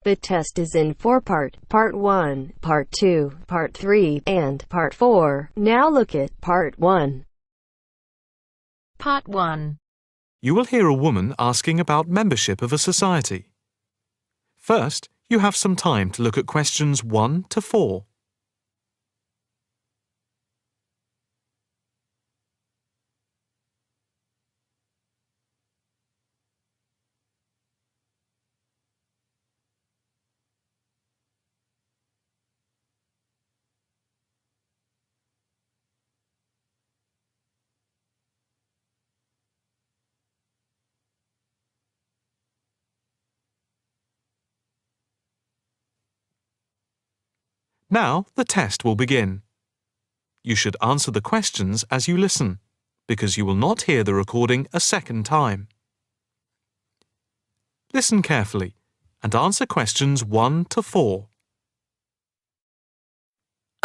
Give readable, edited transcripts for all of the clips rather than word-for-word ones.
The test is in 4 parts: Part 1, Part 2, Part 3, and Part 4. Now look at Part 1. Part 1. You will hear a woman asking about membership of a society. First, you have some time to look at questions 1 to 4. Now the test will begin. You should answer the questions as you listen, because you will not hear the recording a second time. Listen carefully and answer questions 1 to 4.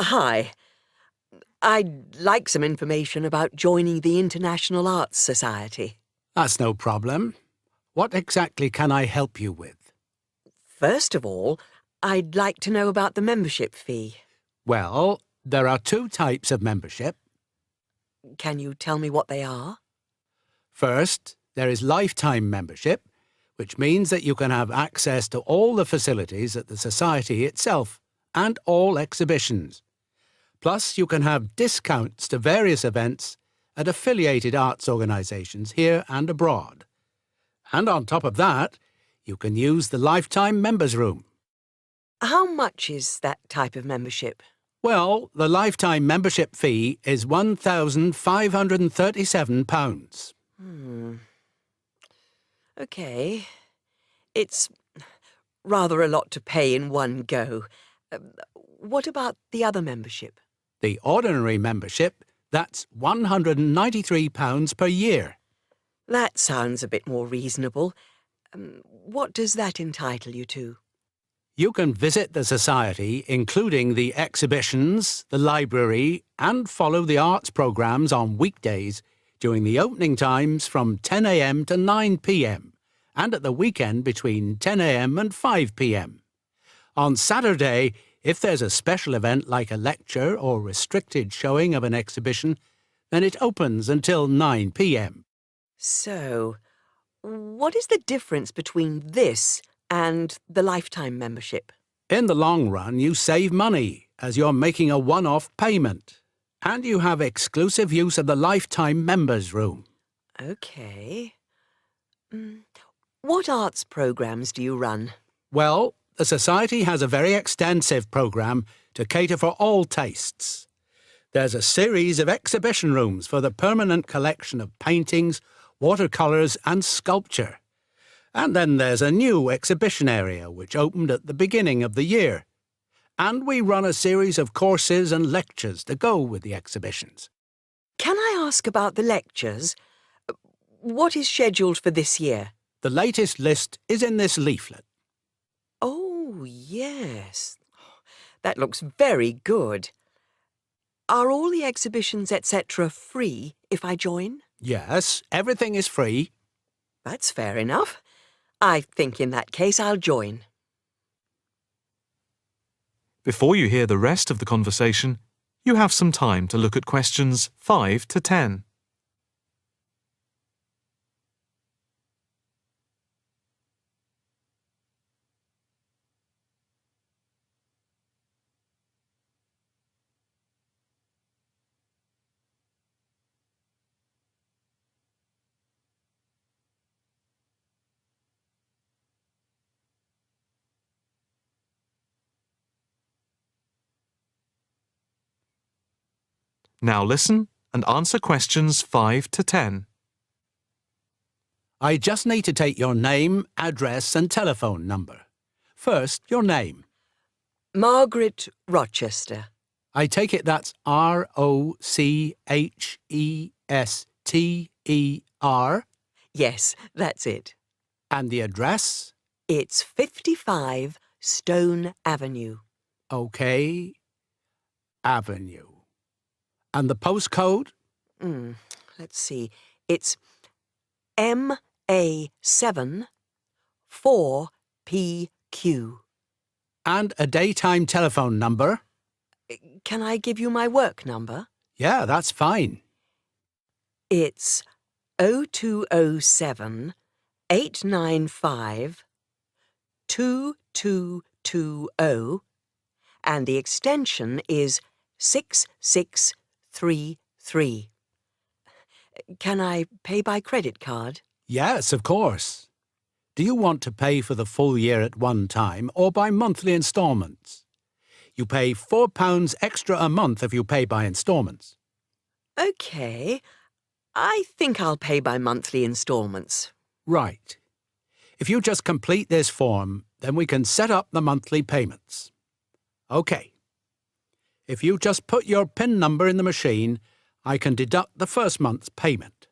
Hi. I'd like some information about joining the International Arts Society. That's no problem. What exactly can I help you with? First of all, I'd like to know about the membership fee. Well, there are 2 types of membership. Can you tell me what they are? First, there is lifetime membership, which means that you can have access to all the facilities at the Society itself and all exhibitions. Plus, you can have discounts to various events at affiliated arts organisations here and abroad. And on top of that, you can use the lifetime members' room. How much is that type of membership? Well, the lifetime membership fee is £1,537. OK. It's rather a lot to pay in one go. What about the other membership? The ordinary membership, that's £193 per year. That sounds a bit more reasonable. What does that entitle you to? You can visit the Society, including the exhibitions, the library, and follow the arts programmes on weekdays during the opening times from 10 a.m. to 9 p.m, and at the weekend between 10 a.m. and 5 p.m. On Saturday, if there's a special event like a lecture or restricted showing of an exhibition, then it opens until 9 p.m. So, what is the difference between this and the lifetime membership? In the long run, you save money, as you're making a one-off payment. And you have exclusive use of the lifetime members' room. OK. What arts programmes do you run? Well, the Society has a very extensive programme to cater for all tastes. There's a series of exhibition rooms for the permanent collection of paintings, watercolours and sculpture. And then there's a new exhibition area which opened at the beginning of the year. And we run a series of courses and lectures to go with the exhibitions. Can I ask about the lectures? What is scheduled for this year? The latest list is in this leaflet. Oh, yes. That looks very good. Are all the exhibitions, etc., free if I join? Yes, everything is free. That's fair enough. I think in that case I'll join. Before you hear the rest of the conversation, you have some time to look at questions 5 to 10. Now listen and answer questions 5 to 10. I just need to take your name, address and telephone number. First, your name. Margaret Rochester. I take it that's R-O-C-H-E-S-T-E-R. Yes, that's it. And the address? It's 55 Stone Avenue. OK. Avenue. And the postcode? Let's see. It's MA7 4PQ. And a daytime telephone number? Can I give you my work number? Yeah, that's fine. It's 0207 895 2220 and the extension is 6633. Can I pay by credit card? Yes, of course. Do you want to pay for the full year at one time or by monthly instalments? You pay £4 extra a month if you pay by instalments. OK. I think I'll pay by monthly instalments. Right. If you just complete this form, then we can set up the monthly payments. OK. If you just put your PIN number in the machine, I can deduct the first month's payment.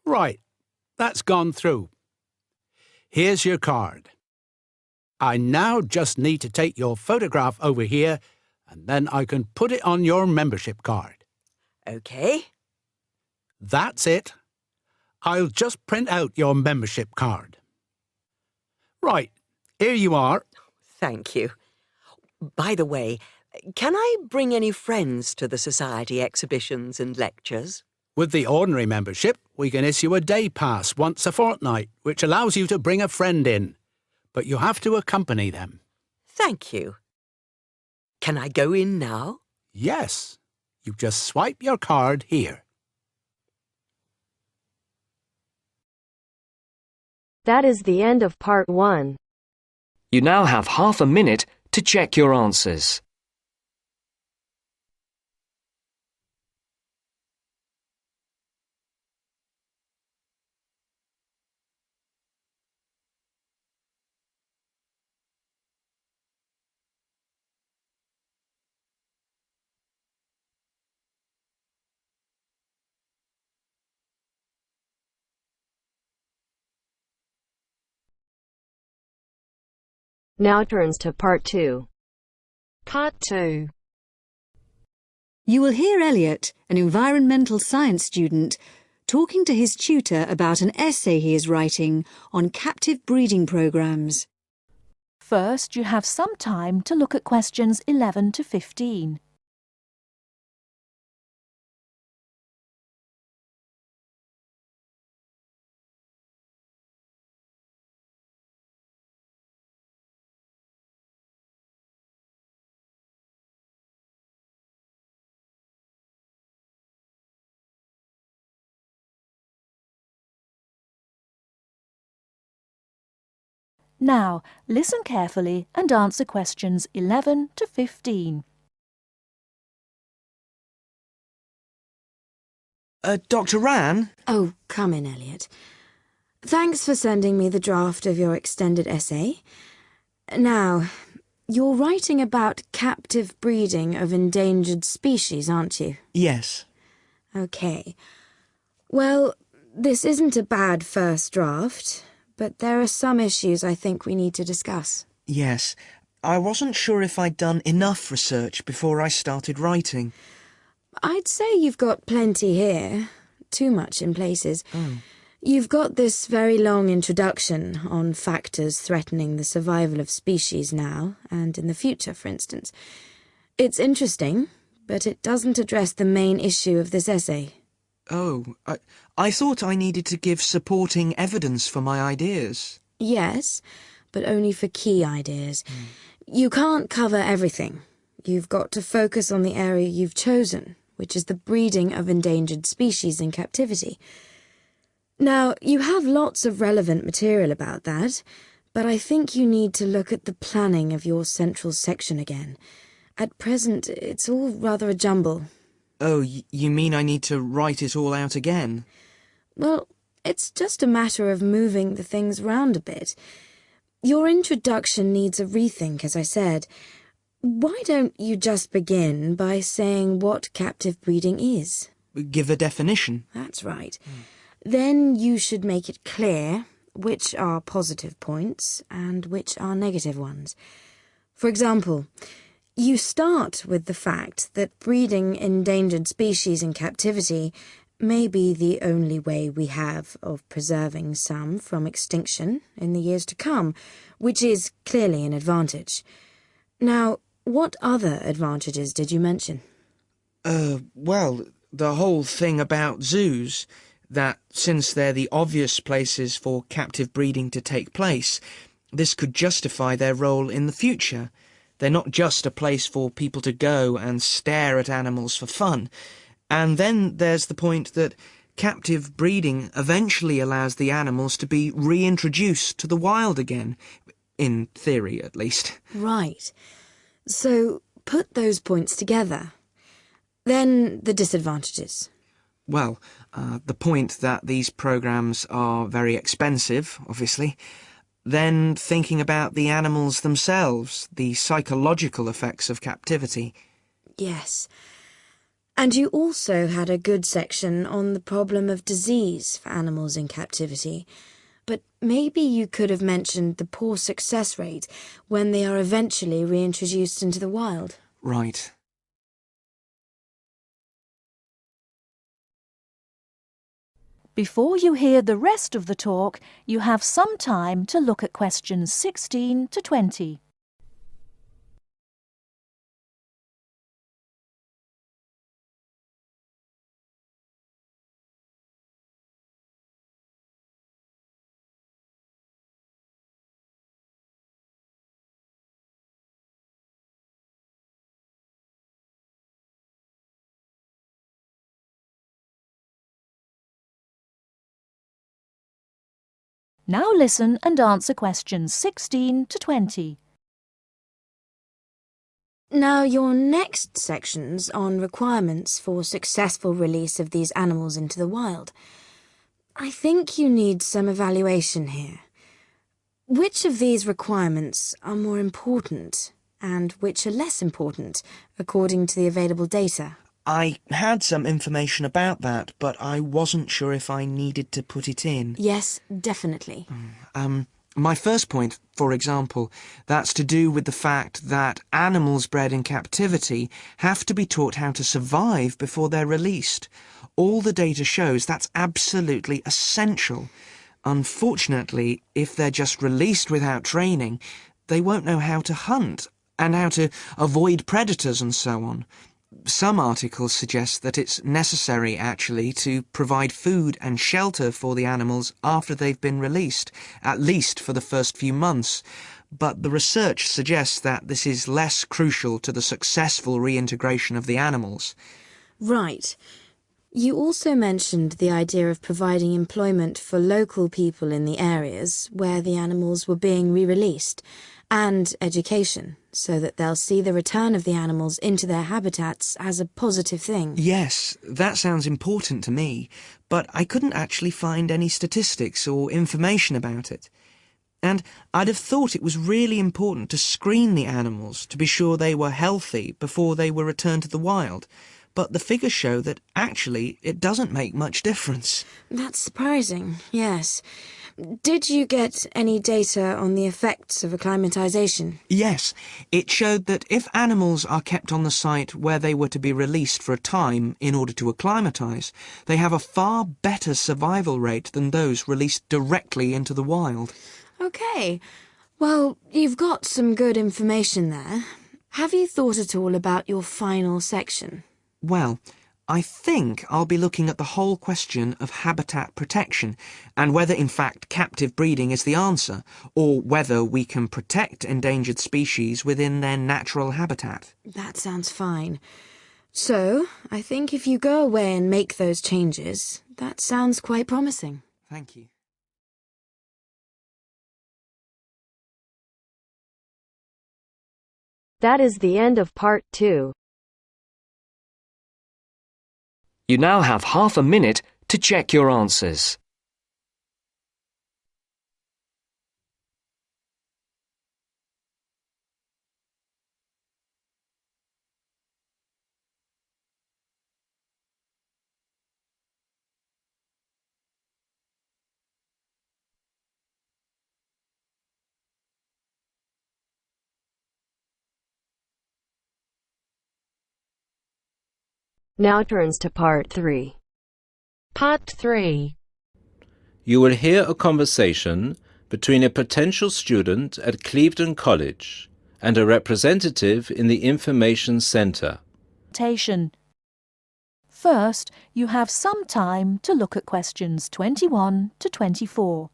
Right. That's gone through. Here's your card. I now just need to take your photograph over here, and then I can put it on your membership card. OK. That's it. I'll just print out your membership card. Right, here you are. Thank you. By the way, can I bring any friends to the Society exhibitions and lectures? With the ordinary membership, we can issue a day pass once a fortnight, which allows you to bring a friend in. But you have to accompany them. Thank you. Can I go in now? Yes. You just swipe your card here. That is the end of part 1. You now have half a minute to check your answers. Now turns to part 2. Part 2. You will hear Elliot, an environmental science student, talking to his tutor about an essay he is writing on captive breeding programs. First, you have some time to look at questions 11 to 15. Now, listen carefully and answer questions 11 to 15. Dr. Ran? Oh, come in, Elliot. Thanks for sending me the draft of your extended essay. Now, you're writing about captive breeding of endangered species, aren't you? Yes. OK. Well, this isn't a bad first draft, but there are some issues I think we need to discuss. Yes. I wasn't sure if I'd done enough research before I started writing. I'd say you've got plenty here. Too much in places. Oh. You've got this very long introduction on factors threatening the survival of species now and in the future, for instance. It's interesting, but it doesn't address the main issue of this essay. Oh, I thought I needed to give supporting evidence for my ideas. Yes, but only for key ideas. You can't cover everything. You've got to focus on the area you've chosen, which is the breeding of endangered species in captivity. Now, you have lots of relevant material about that, but I think you need to look at the planning of your central section again. At present, it's all rather a jumble. Oh, you mean I need to write it all out again? Well, it's just a matter of moving the things round a bit. Your introduction needs a rethink, as I said. Why don't you just begin by saying what captive breeding is? Give a definition. That's right. Then you should make it clear which are positive points and which are negative ones. For example, you start with the fact that breeding endangered species in captivity may be the only way we have of preserving some from extinction in the years to come, which is clearly an advantage. Now, what other advantages did you mention? Well, the whole thing about zoos, that since they're the obvious places for captive breeding to take place, this could justify their role in the future. They're not just a place for people to go and stare at animals for fun. And then there's the point that captive breeding eventually allows the animals to be reintroduced to the wild again, in theory at least. Right. So, put those points together. Then the disadvantages. Well, the point that these programs are very expensive, obviously. Then thinking about the animals themselves, the psychological effects of captivity. Yes. And you also had a good section on the problem of disease for animals in captivity. But maybe you could have mentioned the poor success rate when they are eventually reintroduced into the wild. Right. Before you hear the rest of the talk, you have some time to look at questions 16 to 20. Now listen and answer questions 16 to 20. Now, your next section's on requirements for successful release of these animals into the wild. I think you need some evaluation here. Which of these requirements are more important and which are less important, according to the available data? I had some information about that, but I wasn't sure if I needed to put it in. Yes, definitely. My first point, for example, that's to do with the fact that animals bred in captivity have to be taught how to survive before they're released. All the data shows that's absolutely essential. Unfortunately, if they're just released without training, they won't know how to hunt and how to avoid predators and so on. Some articles suggest that it's necessary, actually, to provide food and shelter for the animals after they've been released, at least for the first few months. But the research suggests that this is less crucial to the successful reintegration of the animals. Right. You also mentioned the idea of providing employment for local people in the areas where the animals were being re-released, and education, so that they'll see the return of the animals into their habitats as a positive thing. Yes, that sounds important to me, but I couldn't actually find any statistics or information about it. And I'd have thought it was really important to screen the animals to be sure they were healthy before they were returned to the wild. But the figures show that actually it doesn't make much difference. That's surprising, yes. Did you get any data on the effects of acclimatization? Yes, it showed that if animals are kept on the site where they were to be released for a time in order to acclimatize, they have a far better survival rate than those released directly into the wild. Okay. Well, you've got some good information there. Have you thought at all about your final section? Well, I think I'll be looking at the whole question of habitat protection and whether in fact captive breeding is the answer, or whether we can protect endangered species within their natural habitat. That sounds fine. So, I think if you go away and make those changes, that sounds quite promising. Thank you. That is the end of part 2. You now have half a minute to check your answers. Now turns to part 3. Part 3. You will hear a conversation between a potential student at Clevedon College and a representative in the Information Centre. Presentation. First, you have some time to look at questions 21 to 24.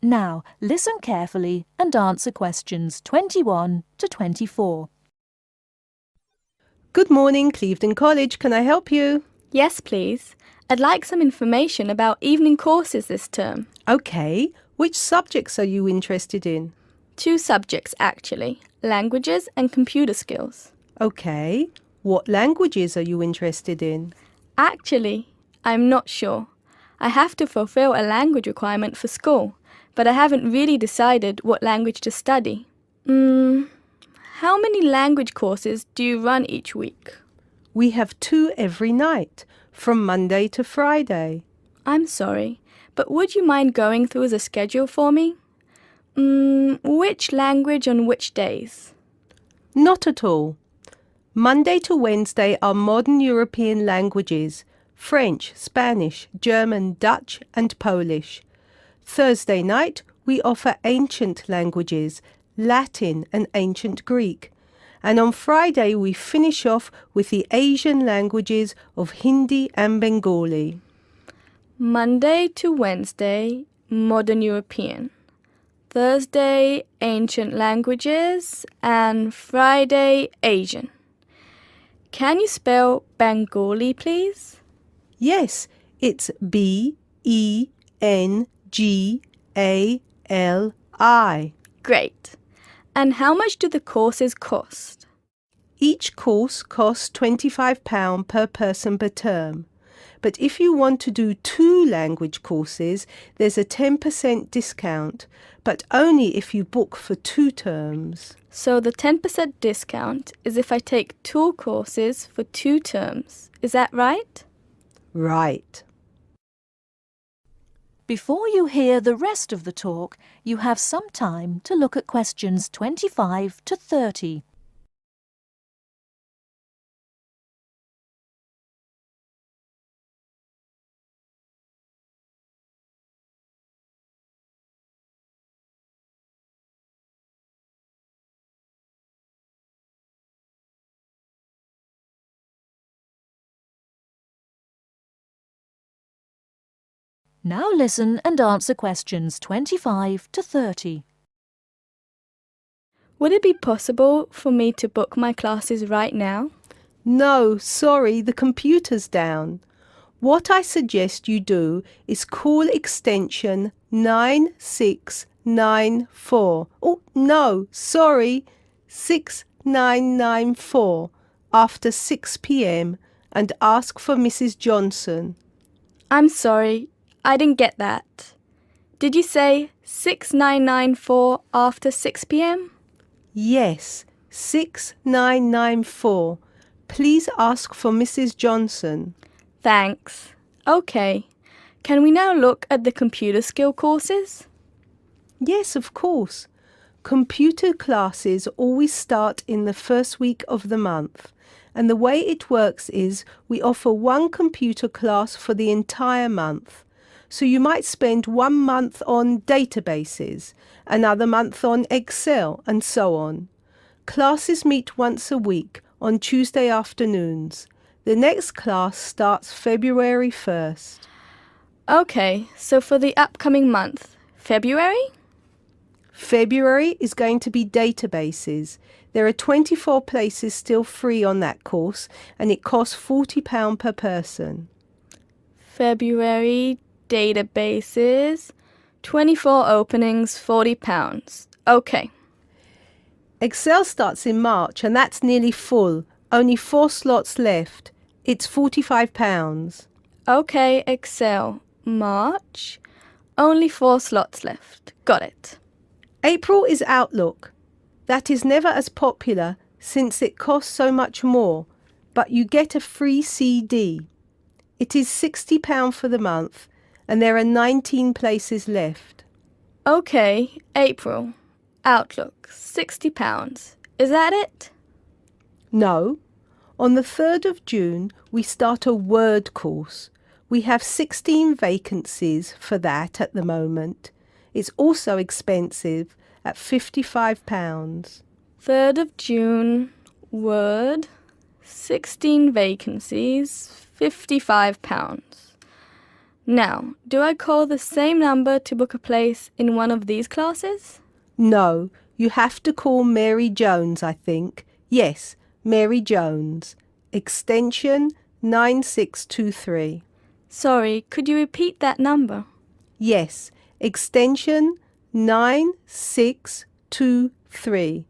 Now, listen carefully and answer questions 21 to 24. Good morning, Clevedon College. Can I help you? Yes, please. I'd like some information about evening courses this term. OK. Which subjects are you interested in? 2 subjects, actually. Languages and computer skills. OK. What languages are you interested in? Actually, I'm not sure. I have to fulfill a language requirement for school, but I haven't really decided what language to study. How many language courses do you run each week? We have 2 every night, from Monday to Friday. I'm sorry, but would you mind going through the schedule for me? Which language on which days? Not at all. Monday to Wednesday are modern European languages, French, Spanish, German, Dutch and Polish. Thursday night, we offer ancient languages, Latin and ancient Greek. And on Friday, we finish off with the Asian languages of Hindi and Bengali. Monday to Wednesday, modern European. Thursday, ancient languages. And Friday, Asian. Can you spell Bengali, please? Yes, it's B-E-N-G-A-L-I. Great. And how much do the courses cost? Each course costs £25 per person per term. But if you want to do 2 language courses, there's a 10% discount, but only if you book for 2 terms. So the 10% discount is if I take 2 courses for 2 terms. Is that right? Right. Before you hear the rest of the talk, you have some time to look at questions 25 to 30. Now listen and answer questions 25 to 30. Would it be possible for me to book my classes right now? No, sorry, the computer's down. What I suggest you do is call extension 9694. Oh, no, sorry, 6994 after 6 p.m. and ask for Mrs. Johnson. I'm sorry, I didn't get that. Did you say 6994 after 6 p.m? Yes, 6994. Please ask for Mrs. Johnson. Thanks. OK. Can we now look at the computer skill courses? Yes, of course. Computer classes always start in the first week of the month. And the way it works is we offer 1 computer class for the entire month. So you might spend 1 month on databases, another month on Excel, and so on. Classes meet once a week on Tuesday afternoons. The next class starts February 1st. OK, so for the upcoming month, February? February is going to be databases. There are 24 places still free on that course, and it costs £40 per person. February, databases, 24 openings, £40. OK. Excel starts in March, and that's nearly full. Only 4 slots left. It's £45. OK, Excel, March, only 4 slots left. Got it. April is Outlook. That is never as popular since it costs so much more, but you get a free CD. It is £60 for the month, and there are 19 places left. OK, April. Outlook, £60. Is that it? No. On the 3rd of June, we start a Word course. We have 16 vacancies for that at the moment. It's also expensive at £55. 3rd of June, Word, 16 vacancies, £55. Now, do I call the same number to book a place in one of these classes? No, you have to call Mary Jones, I think. Yes, Mary Jones. Extension 9623. Sorry, could you repeat that number? Yes, extension 9623.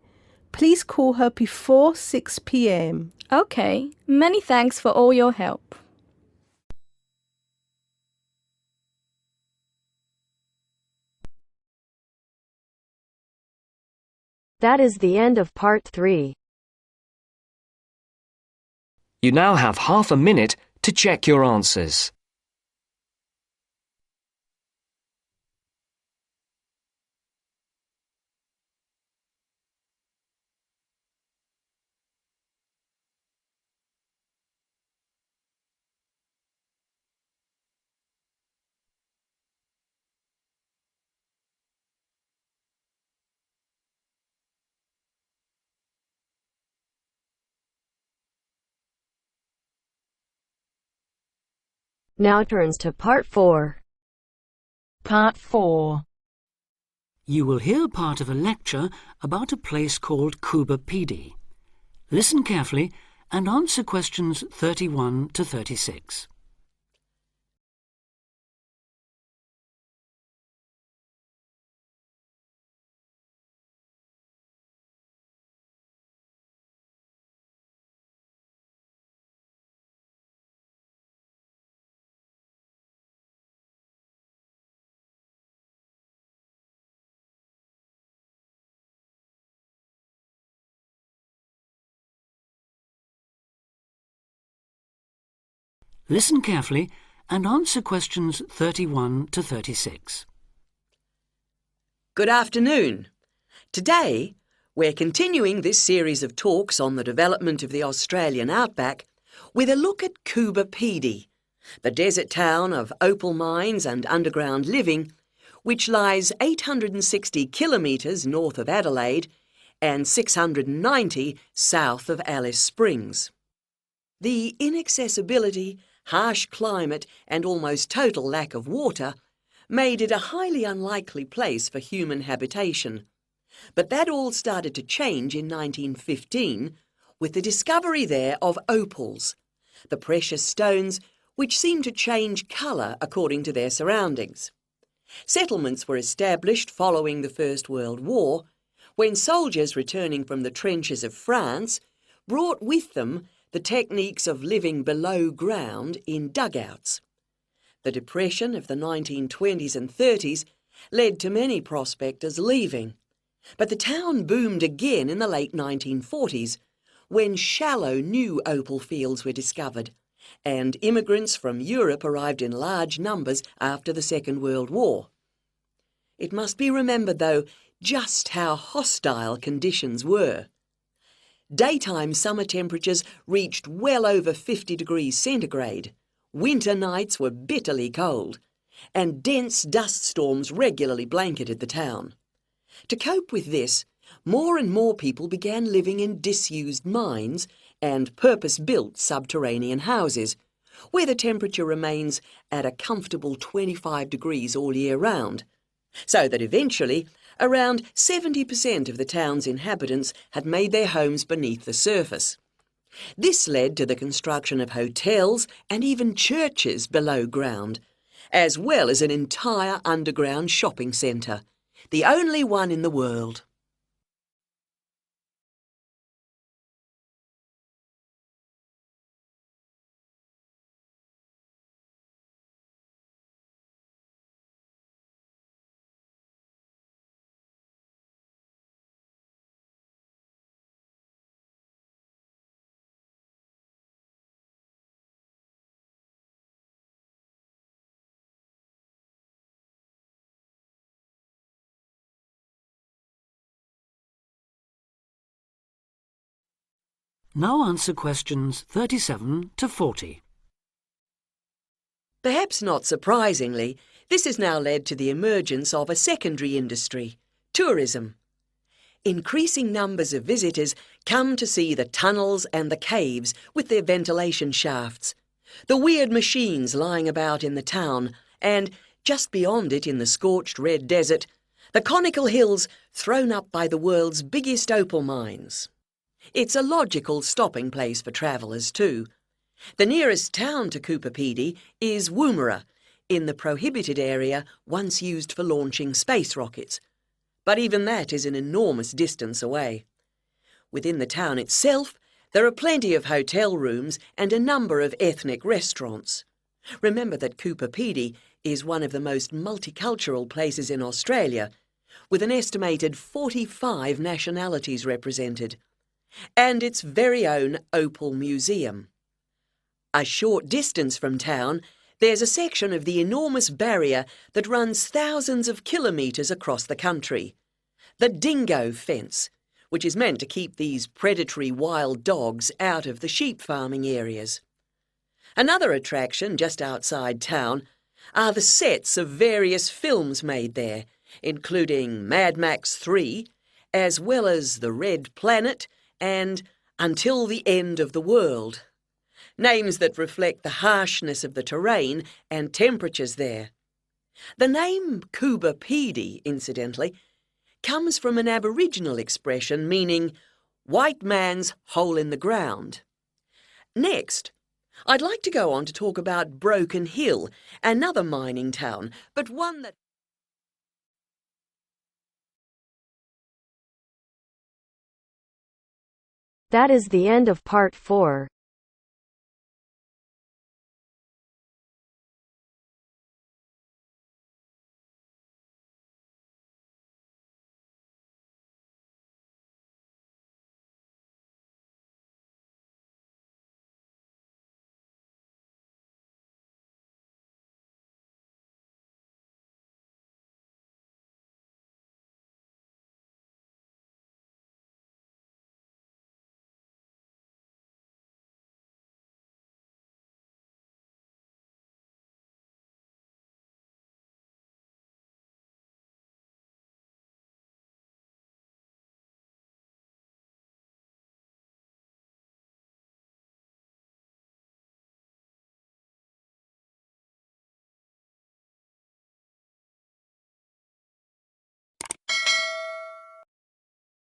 Please call her before 6 p.m. OK, many thanks for all your help. That is the end of part 3. You now have half a minute to check your answers. Now turns to part 4. Part 4. You will hear part of a lecture about a place called Cuba Pedy. Listen carefully and answer questions 31 to 36. Listen carefully and answer questions 31 to 36. Good afternoon. Today, we're continuing this series of talks on the development of the Australian outback with a look at Cuba Pedy, the desert town of opal mines and underground living, which lies 860 kilometres north of Adelaide and 690 south of Alice Springs. The inaccessibility, harsh climate and almost total lack of water made it a highly unlikely place for human habitation. But that all started to change in 1915 with the discovery there of opals, the precious stones which seem to change colour according to their surroundings. Settlements were established following the First World War, when soldiers returning from the trenches of France brought with them the techniques of living below ground in dugouts. The depression of the 1920s and 30s led to many prospectors leaving, but the town boomed again in the late 1940s when shallow new opal fields were discovered, and immigrants from Europe arrived in large numbers after the Second World War. It must be remembered, though, just how hostile conditions were. Daytime summer temperatures reached well over 50 degrees centigrade, winter nights were bitterly cold, and dense dust storms regularly blanketed the town. To cope with this, more and more people began living in disused mines and purpose-built subterranean houses, where the temperature remains at a comfortable 25 degrees all year round, so that eventually around 70% of the town's inhabitants had made their homes beneath the surface. This led to the construction of hotels and even churches below ground, as well as an entire underground shopping centre, the only one in the world. Now answer questions 37 to 40. Perhaps not surprisingly, this has now led to the emergence of a secondary industry, tourism. Increasing numbers of visitors come to see the tunnels and the caves with their ventilation shafts, the weird machines lying about in the town, and, just beyond it in the scorched red desert, the conical hills thrown up by the world's biggest opal mines. It's a logical stopping place for travellers too. The nearest town to Coober Pedy is Woomera, in the prohibited area once used for launching space rockets. But even that is an enormous distance away. Within the town itself, there are plenty of hotel rooms and a number of ethnic restaurants. Remember that Coober Pedy is one of the most multicultural places in Australia, with an estimated 45 nationalities represented, and its very own Opal Museum. A short distance from town, there's a section of the enormous barrier that runs thousands of kilometres across the country, the dingo fence, which is meant to keep these predatory wild dogs out of the sheep farming areas. Another attraction just outside town are the sets of various films made there, including Mad Max 3, as well as The Red Planet and Until the End of the World. Names that reflect the harshness of the terrain and temperatures there. The name Coober Pedy, incidentally, comes from an Aboriginal expression meaning white man's hole in the ground. Next, I'd like to go on to talk about Broken Hill, another mining town, but one that... That is the end of part 4.